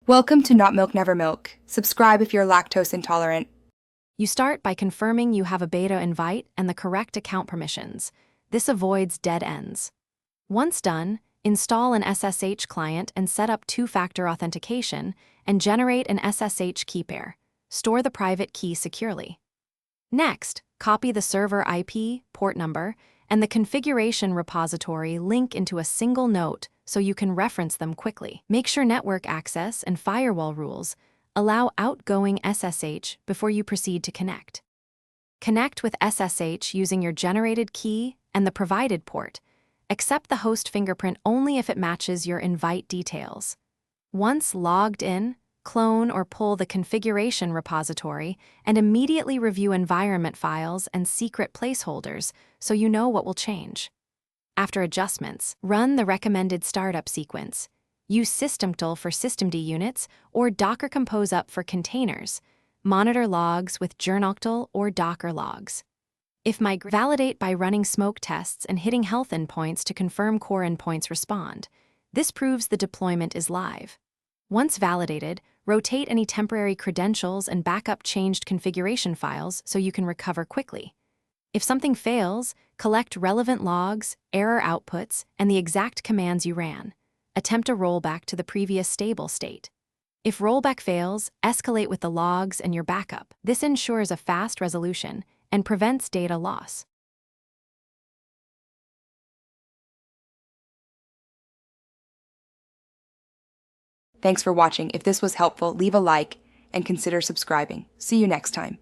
Welcome to Not Milk Never Milk. Subscribe if you're lactose intolerant. You start by confirming you have a beta invite and the correct account permissions. This avoids dead ends. Once done, install an SSH client and set up two-factor authentication and generate an SSH key pair. Store the private key securely. Next, copy the server IP, port number, and the configuration repository link into a single note so you can reference them quickly. Make sure network access and firewall rules allow outgoing SSH before you proceed to connect. Connect with SSH using your generated key and the provided port. Accept the host fingerprint only if it matches your invite details. Once logged in, clone or pull the configuration repository and immediately review environment files and secret placeholders so you know what will change. After adjustments, run the recommended startup sequence. Use systemtl for systemd units or Docker Compose up for containers. Monitor logs with journoctl or Docker logs. If validate by running smoke tests and hitting health endpoints to confirm core endpoints respond. This proves the deployment is live. Once validated, rotate any temporary credentials and backup changed configuration files so you can recover quickly. If something fails, collect relevant logs, error outputs, and the exact commands you ran. Attempt a rollback to the previous stable state. If rollback fails, escalate with the logs and your backup. This ensures a fast resolution and prevents data loss. Thanks for watching. If this was helpful, leave a like and consider subscribing. See you next time.